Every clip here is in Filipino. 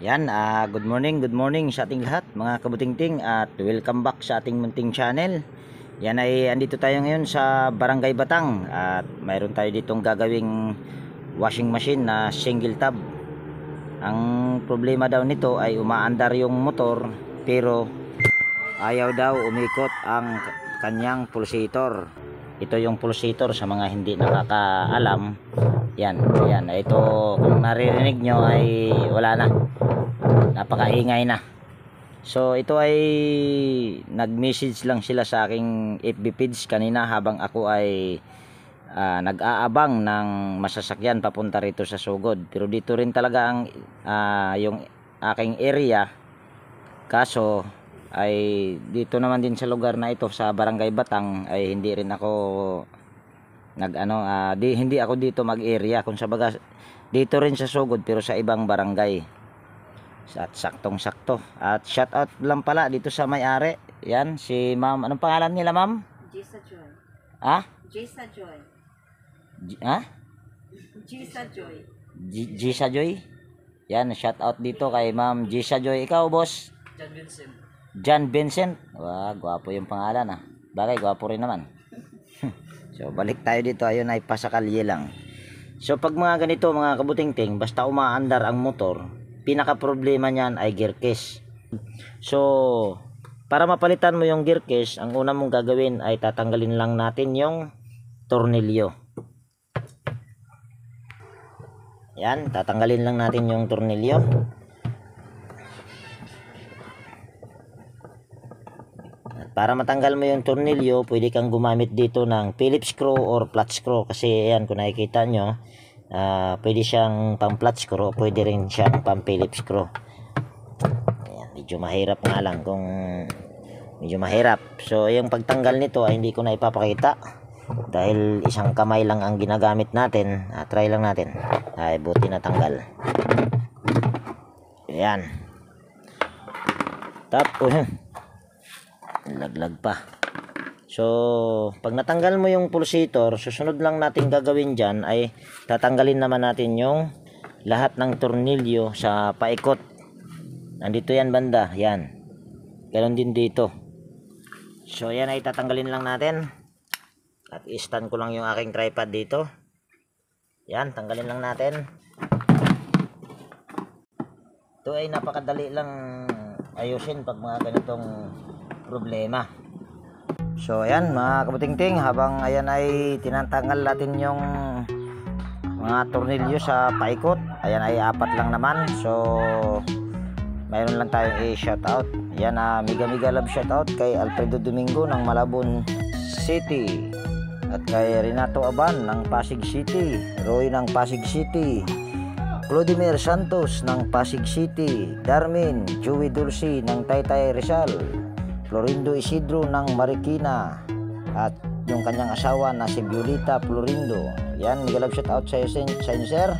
Yan, good morning sa ating lahat mga kabutingting at welcome back sa ating munting channel. Yan ay andito tayo ngayon sa Barangay Batang at mayroon tayo ditong gagawing washing machine na single tab. Ang problema daw nito ay umaandar yung motor pero ayaw daw umikot ang kanyang pulsator. Ito yung pulsator sa mga hindi nakakaalam. Yan, ito kung naririnig nyo ay wala na, napakaingay na. So ito ay nag-message lang sila sa aking FB page kanina habang ako ay nag-aabang ng masasakyan papunta rito sa Sugod. Pero dito rin talaga ang yung aking area, kaso ay dito naman din sa lugar na ito sa Barangay Batang ay hindi rin ako hindi ako dito mag-area, kung sa baga dito rin sa Sugod pero sa ibang barangay. At saktong-sakto. At shout out lang pala dito sa may-ari. Yan si Ma'am, anong pangalan nila, Ma'am? Jisa Joy. Jisa Joy. Jisa Joy. Jisa Joy. Yan, shout out dito kay Ma'am Jisa Joy. Ikaw, boss? John Vincent. John Vincent. Wow, gwapo yung pangalan Bagay, gwapo rin naman. So balik tayo dito, ayun ay pasakalye lang. So pag mga ganito mga kabutingting, basta umaandar ang motor, pinaka problema niyan ay gear case. So para mapalitan mo yung gear case, ang una mong gagawin ay tatanggalin lang natin yung tornilyo. Yan, tatanggalin lang natin yung tornilyo. Para matanggal mo yung tornilyo, pwede kang gumamit dito ng Phillips screw or flat screw. Kasi yan, kung nakikita nyo, pwede siyang pang flat screw, pwede rin siyang pang Phillips screw. Ayan, medyo mahirap nga lang kung medyo mahirap. So yung pagtanggal nito ay hindi ko na ipapakita dahil isang kamay lang ang ginagamit natin. Try lang natin. Ay, buti na tanggal. Ayan. Tapos laglag pa. So pag natanggal mo yung pulsator, susunod lang natin gagawin dyan ay tatanggalin naman natin yung lahat ng tornilyo sa paikot. Nandito yan banda, yan. Ganon din dito. So yan ay tatanggalin lang natin. At i-stand ko lang yung aking tripod dito. Yan, tanggalin lang natin. Ito ay napakadali lang ayusin pag mga ganitong problema. So ayan mga kabutingting, habang ayan ay tinatanggal natin yung mga tornilyo sa paikot, ayan ay 4 lang naman. So mayroon lang tayong i-shoutout. Ayan, mega love shoutout kay Alfredo Domingo ng Malabon City, at kay Renato Aban ng Pasig City, Roy ng Pasig City, Clodimir Santos ng Pasig City, Darmin Joey Dulce ng Taytay Rizal, Florindo Isidro ng Marikina, at yung kanyang asawa na si Violeta Florindo. Yan, mega love shout out sa inyo, sir.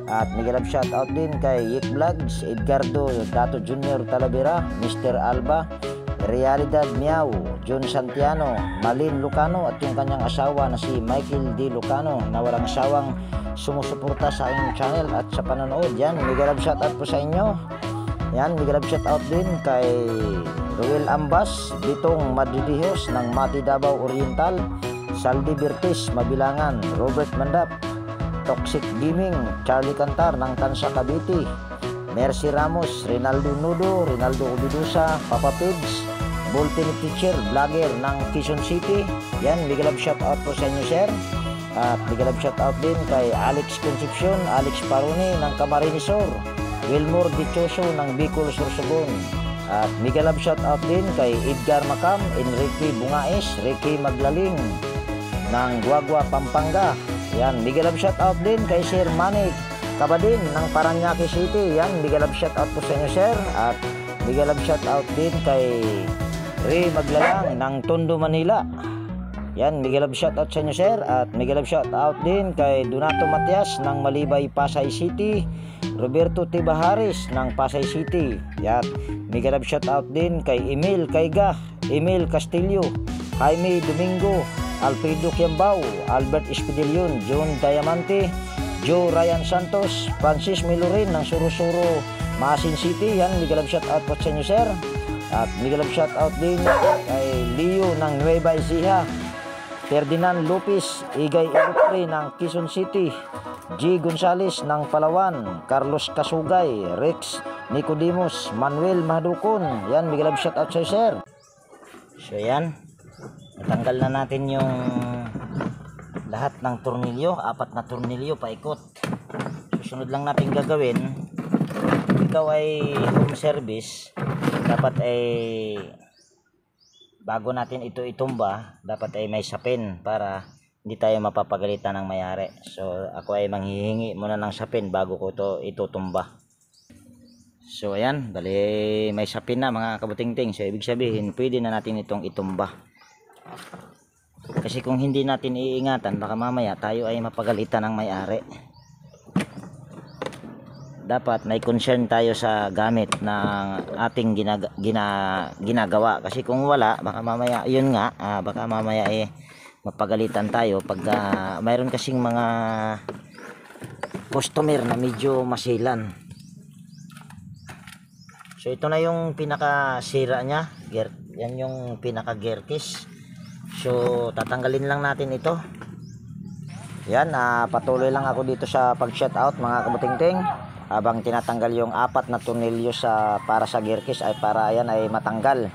At mega love shout out din kay Yik Vlogs, Edgardo Dato Jr. Talavera, Mr. Alba, Realidad Miao, John Santiano, Malin Lucano, at yung kanyang asawa na si Michael D. Lucano na walang asawang sumusuporta sa aking channel at sa panonood. Yan, mega love shout out po sa inyo. Yan, mega love shout out din kay Ruel Ambas, Ditong Madridijos ng Mati Davao Oriental, Saldi Bertis Mabilangan, Robert Mandap, Toxic Gaming, Charlie Cantar ng Tansa Cavite, Mercy Ramos, Rinaldo Nudo, Rinaldo Ubidusa, Papa Pigs, Bulletin Teacher, Vlogger ng Quezon City. Yan, mega love shout out po sa inyo, sir. At mega love shout out din kay Alex Concepcion, Alex Paroni ng Camarines Sur, Wilmore Dichoso ng Bicol Sorsogon. At mega love shout out din kay Edgar Macam, Enrique Bungais, Ricky Maglaling ng Guagua, Pampanga. Yan, mega love shout out din kay Sir Manik Kabadin ng Paranaque City. Yan, mega love shout out po sa inyo, sir. At mega love shout out din kay Ray Maglalang ng Tondo, Manila. Yan, mega love shout out sa inyo, sir. At mega love shout out din kay Donato Matias ng Malibay, Pasay City, Roberto Tibaharis ng Pasay City. Yan, mega love shout out din kay Emil Kaiga, Emil Castillo, Jaime Domingo, Alfredo Quiambao, Albert Espidillon, John Diamante, Joe Ryan Santos, Francis Milorin ng Surusuro Masin City. Yan, mega love shout out po sa inyo, sir. At mega love shout out din kay Leo ng Nueva Ecija, Ferdinand Lopez, Igay Erupre ng Quezon City, G. Gonzales ng Palawan, Carlos Kasugay, Rex Nicodemus, Manuel Madukon. Yan, mega love shout out sa sir. So yan, natanggal na natin yung lahat ng tornilyo, 4 na tornilyo paikot. Susunod lang natin gagawin, ikaw ay home service, dapat ay bago natin ito itumba, dapat ay may sapin para hindi tayo mapapagalitan ng may-ari. So ako ay manghihingi muna ng sapin bago ko ito itutumba. So ayan, bali may sapin na mga kabutingting. So ibig sabihin pwede na natin itong itumba. Kasi kung hindi natin iingatan, baka mamaya tayo ay mapagalitan ng may-ari. Dapat may concern tayo sa gamit ng ating ginagawa. Kasi kung wala, baka mamaya, yun nga, baka mamaya mapagalitan tayo pag mayroon kasing mga customer na medyo masilan. So ito na yung pinakasira niya, yan yung pinaka gear case. So tatanggalin lang natin ito. Yan, patuloy lang ako dito sa pag shout out mga kabutingting. Habang tinatanggal yung 4 na tornilyo para sa gear case ay para ayan ay matanggal.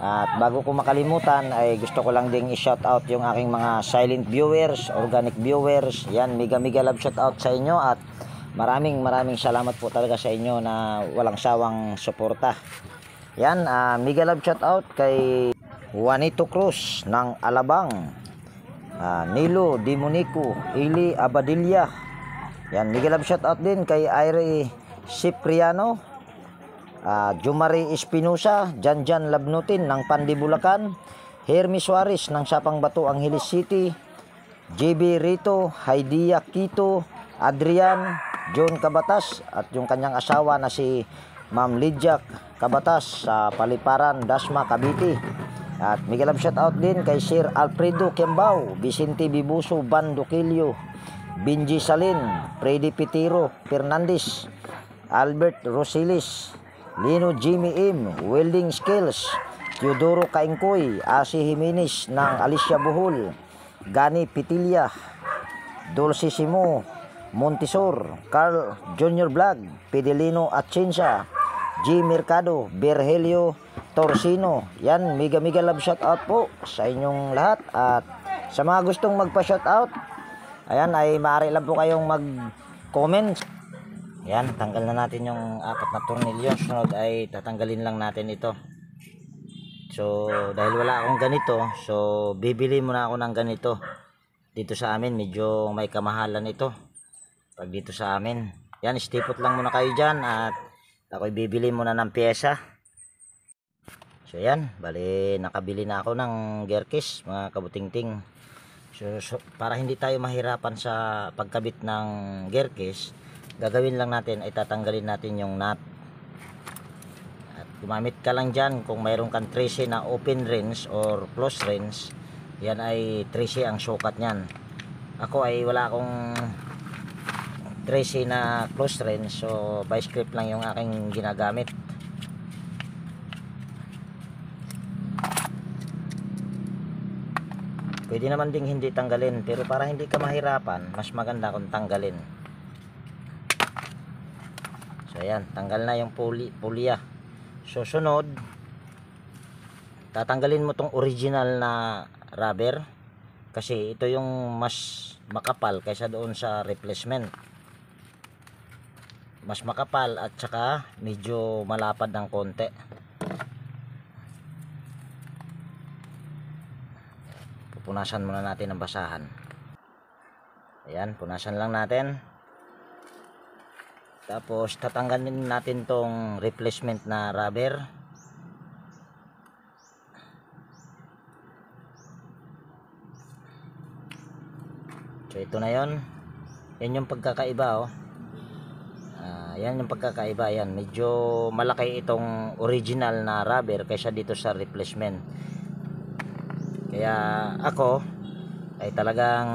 At bago ko makalimutan ay gusto ko lang ding i-shout out yung aking mga silent viewers, organic viewers. Yan, mega love shout out sa inyo at maraming salamat po talaga sa inyo na walang sawang suporta. Yan, mega love shout out kay Juanito Cruz ng Alabang, Nilo Dimonico, Ili Abadilla. Yan, mega love shout out din kay Aire Cipriano, Jumari Espinosa, Janjan Labnutin ng Pandi Bulacan, Hermi Suarez ng Sapang Bato, Angeles City, JB Rito, Haidia Quito, Adrian, John Cabatas at yung kanyang asawa na si Ma'am Lydia Cabatas sa Paliparan, Dasma, Cavite. At mega love shout out din kay Sir Alfredo Kembao, Vicente Bibuso, Bando Quilio, Benji Salin, Freddy Pitiro Fernandez, Albert Rosilis, Lino Jimmy M, Welding Skills, Teodoro Kaingkoy, Asi Jimenez ng Alicia Bohol, Gani Pitilla, Dulcissimo Montisor, Carl Junior Vlog, Pidelino Atchensa, G. Mercado, Berhelio Torsino. Yan, mega love shout out po sa inyong lahat. At sa mga gustong magpa shout out, ayan, ay maaari lang po kayong mag-comment. Yan, tanggal na natin yung 4 na tornilyo. Sunod ay tatanggalin lang natin ito. So, dahil wala akong ganito, so bibili muna ako ng ganito. Dito sa amin, medyo may kamahalan ito. Pag dito sa amin. Yan, stipot lang muna kayo dyan at ako'y bibili muna ng pyesa. So, yan, bali nakabili na ako ng gear case, mga kabutingting. So, para hindi tayo mahirapan sa pagkabit ng gear case, gagawin lang natin ay tatanggalin natin yung nut. At gumamit ka lang dyan kung mayroon kang 13 na open wrench or close wrench. Yan ay 13 ang sukat nyan. Ako ay wala akong 13 na close wrench, so vice grip lang yung aking ginagamit. Pwede naman ding hindi tanggalin, pero para hindi ka mahirapan, mas maganda kung tanggalin. So ayan, tanggal na yung pulya. So sunod, tatanggalin mo tong original na rubber kasi ito yung mas makapal kaysa doon sa replacement. Mas makapal at saka medyo malapad ng konti. Punasan muna natin ang basahan. Ayan, punasan lang natin. Tapos tatanggalin natin tong replacement na rubber. So ito na yon. Yan yung pagkakaiba, oh. Yan yung pagkakaiba. Yan, medyo malaki itong original na rubber kaysa dito sa replacement. Kaya ako ay talagang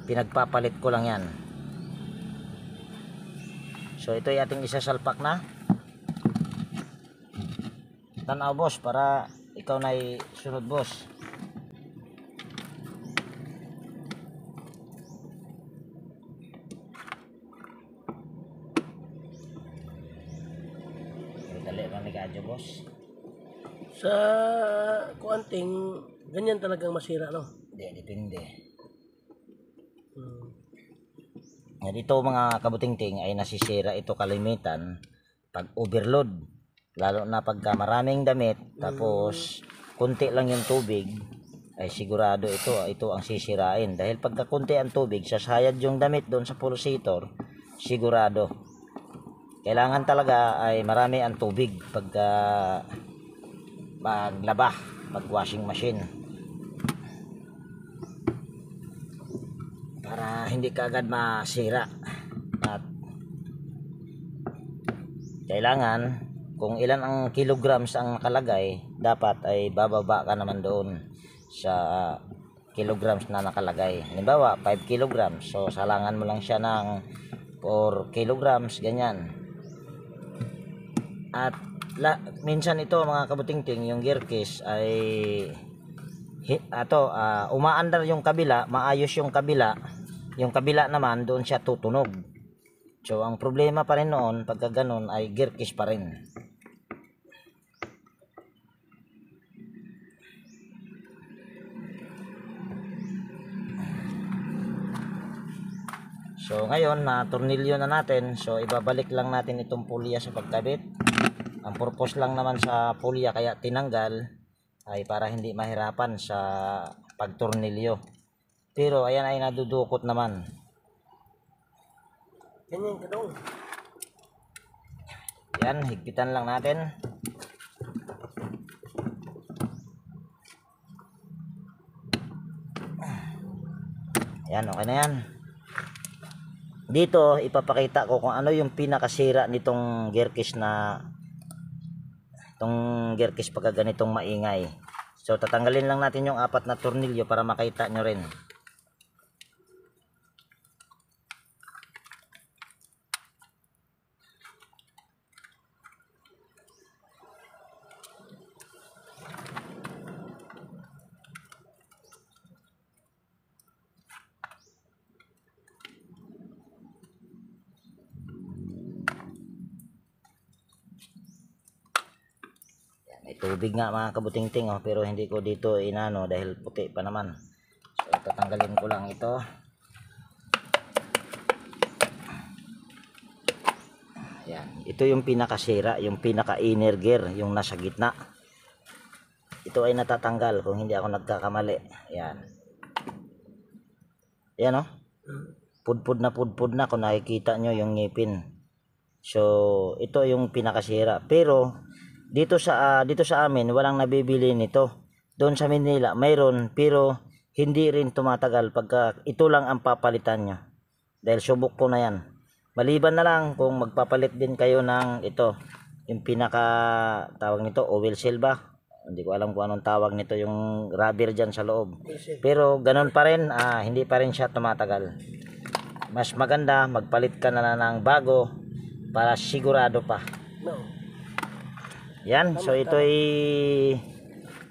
pinagpapalit ko lang yan. So ito ay ating isasalpak na. Tanaw boss para ikaw na sunod boss. Dali lang ni Kadyo boss. Sa kuanting, ganyan talagang masira, no? Hindi, depende. Dito mga kabutingting ay nasisira ito kalimitan pag overload. Lalo na pagka maraming damit, tapos kunti lang yung tubig, ay sigurado ito ang sisirain. Dahil pagka kunti ang tubig, sasayad yung damit doon sa pulsator, sigurado. Kailangan talaga ay marami ang tubig pagka maglaba, pag washing machine. Para hindi kaagad masira. At kailangan kung ilan ang kilograms ang nakalagay, dapat ay bababa ka naman doon sa kilograms na nakalagay. Halimbawa, 5 kilograms. So, salangan mo lang siya ng 4 kilograms, ganyan. At minsan ito mga kabutingting, yung gear case ay umaandar yung kabila, maayos yung kabila naman doon siya tutunog. So ang problema pa rin noon pagka ganun ay gear case pa rin. So ngayon na tornilyo na natin, so ibabalik lang natin itong pulya sa pagkabit. Ang purpose lang naman sa pulya kaya tinanggal ay para hindi mahirapan sa pagtornilyo. Pero ayan ay nadudukot naman. Ganyan ka daw. Yan, higpitan lang natin. Yan, okay na yan. Dito ipapakita ko kung ano yung pinakasira nitong gear case pagka ganitong maingay. So tatanggalin lang natin yung 4 na tornilyo para makita nyo rin. May tubig nga mga kabutingting, pero hindi ko dito inano dahil puti pa naman. So tatanggalin ko lang ito. Yan, ito yung pinakasira, yung pinaka inner gear, yung nasa gitna. Ito ay natatanggal kung hindi ako nagkakamali. Yan. Yan pudpud na kung nakikita nyo yung ngipin. So ito yung pinakasira. Pero dito sa amin walang nabibili nito. Doon sa Manila mayroon, pero hindi rin tumatagal pagka ito lang ang papalitan nyo. Dahil subok ko na yan. Maliban na lang kung magpapalit din kayo ng ito, yung pinaka tawag nito oil seal ba? Hindi ko alam kung anong tawag nito, yung rubber dyan sa loob. Pero ganun pa rin, hindi pa rin siya tumatagal. Mas maganda magpalit ka na ng bago para sigurado pa. No. Yan, so ito ay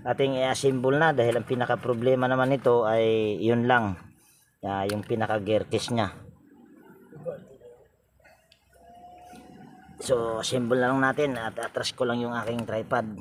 ating i-assemble na dahil ang pinaka problema naman nito ay yun lang, yung pinaka gear case nya. So assemble na lang natin at atras ko lang yung aking tripod.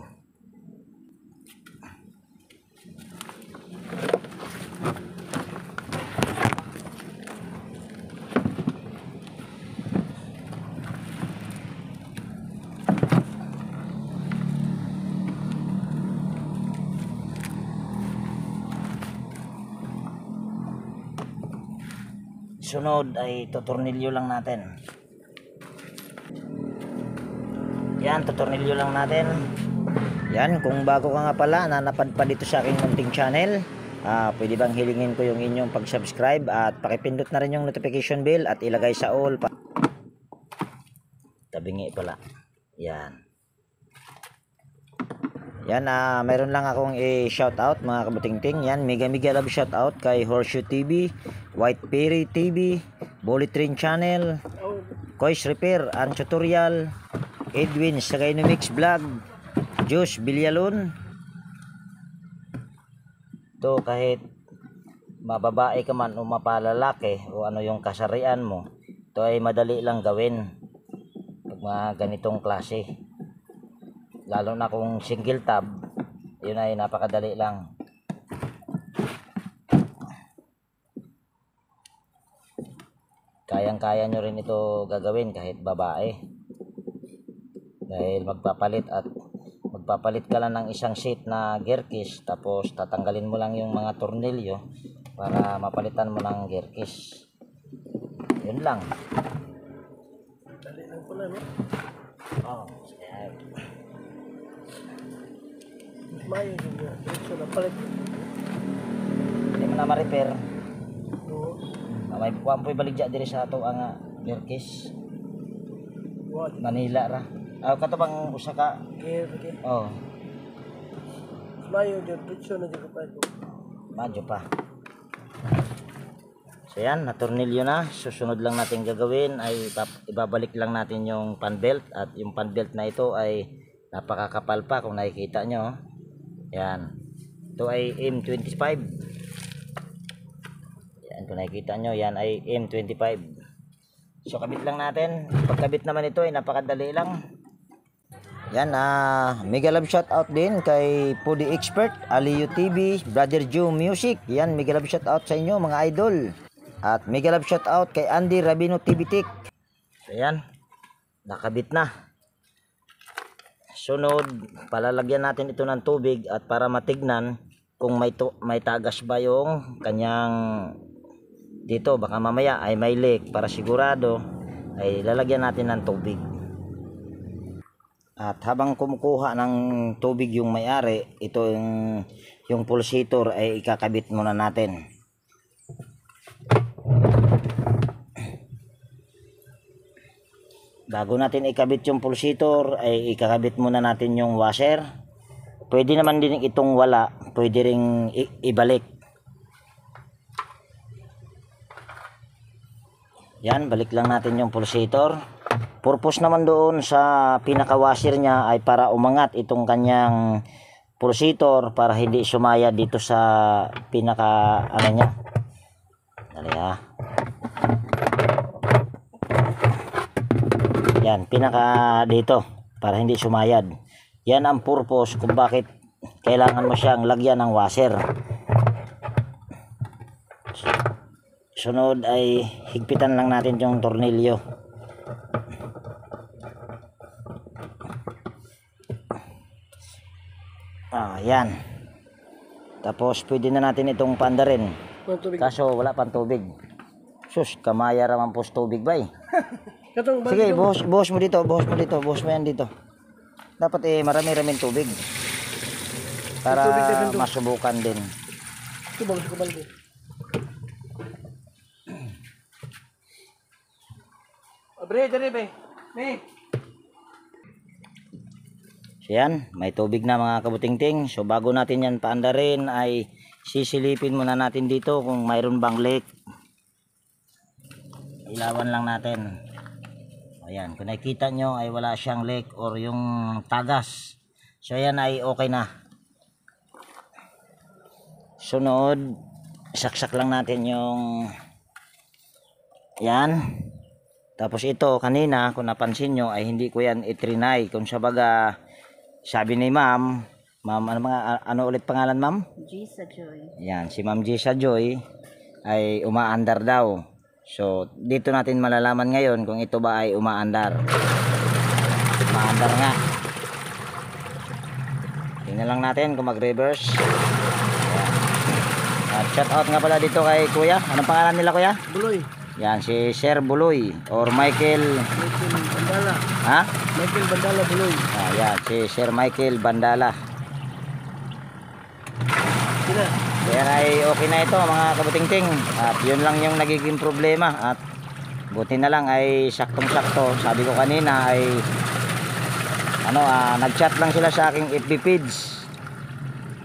Sunod ay tutornilyo lang natin. Yan, tutornilyo lang natin. Yan, kung bago ka nga pala na napadpad dito sa aking munting channel, pwede bang hilingin ko yung inyong pag-subscribe at pakipindot na rin yung notification bell at ilagay sa all. Tabingi pala. Yan. Yan, mayroon lang akong i-shoutout mga kabutingting. Yan, mega love shoutout kay Horseshoe TV, White Perry TV, Bullet Train Channel, Kois Repair and Tutorial, Edwin sa Gynomix Vlog, Josh Bilyalon. To kahit mababae ka man o mapalalaki o ano yung kasarian mo, ito ay madali lang gawin pag mga ganitong klase, lalo na kung single tab, yun ay napakadali lang. Kayang-kaya nyo rin ito gagawin kahit babae, dahil magpapalit ka lang ng isang sheet na gear case, tapos tatanggalin mo lang yung mga tornilyo para mapalitan mo ng gear case. Yun lang. Dali lang pala, no? Oh, Mas mayo yun nga. So, napalit. hindi mo na ma-repair. Oo. May kuwampoy baligya diri sa ato ang gear case. What? Manila ra. Katubang usa ka. Okay. Oh, Mas mayo yun. Pretso na dyan kapag. medyo pa. So yan, na-tornilyo na. Susunod lang natin gagawin ay ibabalik lang natin yung pan belt, at yung pan belt na ito ay napakakapal pa kung nakikita nyo. Yan. Ito ay M25. Yan, kung nakikita nyo, yan ay M25. So kabit lang natin. Pagkabit naman ito ay napakadali lang. Yan, mega love shout out din kay Pudi Expert, Aliyo TV, Brother Joe Music. Yan, mega love shout out sa inyo mga idol. At mega love shout out kay Andy Rabino TV Tech. So yan, nakabit na. Sunod, palalagyan natin ito ng tubig at para matignan kung may tagas ba yung kanyang dito. Baka mamaya ay may leak, para sigurado ay lalagyan natin ng tubig. At habang kumukuha ng tubig yung may-ari, ito yung pulsator ay ikakabit muna natin. Bago natin ikabit yung pulsator ay ikakabit muna natin yung washer. Pwede naman din itong wala, pwede ring ibalik. Yan, balik lang natin yung pulsator. Purpose naman doon sa pinaka-washer niya ay para umangat itong kanyang pulsator para hindi sumaya dito sa pinaka ano niya. Dali ha. Yan, pinaka dito para hindi sumayad. Yan ang purpose kung bakit kailangan mo siyang lagyan ng washer. Sunod ay higpitan lang natin yung tornilyo. Yan. Tapos pwede na natin itong paandarin. Kaso wala pang tubig. Sus, kamaya raman po sa tubig ba eh. Sige, buhos mo dito, buhos mo yan dito. Dapat marami-raming tubig. Para masubukan din. Ito ba gusto ko balde? Abre, dali ba? So yan, may tubig na mga kabutingting. So bago natin yan paandarin ay sisilipin muna natin dito kung mayroon bang leak. Ilawan lang natin. Ayan, kung nakikita nyo ay wala siyang leak or yung tagas. So yan ay okay na. Sunod, saksak lang natin yung yan. Tapos ito kanina kung napansin nyo ay hindi ko yan itrinay. Kung sabaga sabi ni ma'am, ano ulit pangalan ma'am? Jisa Joy. Yan, si Ma'am Jisa Joy ay umaandar daw. So dito natin malalaman ngayon kung ito ba ay umaandar. Umaandar nga. Tingnan lang natin kung mag-reverse. At shout out nga pala dito kay Kuya. Anong pangalan nila Kuya? Buloy. Yan, si Sir Buloy or Michael Bandala. Ha? Michael Bandala Buloy. Yan, si Sir Michael Bandala. Sila. Kaya ay okay na ito mga kabutingting. At yun lang yung nagiging problema. At buti na lang ay saktong-sakto. Sabi ko kanina ay nag-chat lang sila sa aking FB page.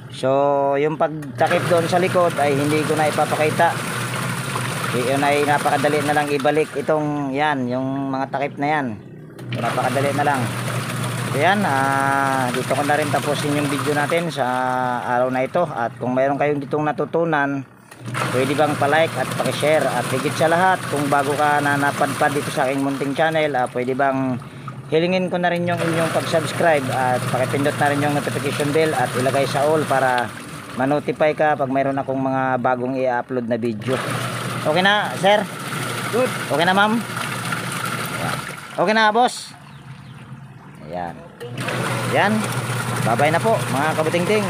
So yung pagtakip doon sa likod ay hindi ko na ipapakita. Yun ay napakadali na lang ibalik itong yan, yung mga takip na yan. Napakadali na lang. So yan, dito ko na rin tapusin yung video natin sa araw na ito. At kung mayroon kayong ditong natutunan, pwede bang pa-like at pa-share. At higit sa lahat, kung bago ka na napadpad dito sa aking munting channel, pwede bang hilingin ko na rin yung inyong pag-subscribe at pakipindot na rin yung notification bell at ilagay sa all para ma-notify ka pag mayroon akong mga bagong i-upload na video. Okay na, sir? Good. Okay na, ma'am? Ayan. Okay na, boss? Ayan. Ayan. Bye-bye na po, mga kabutingting.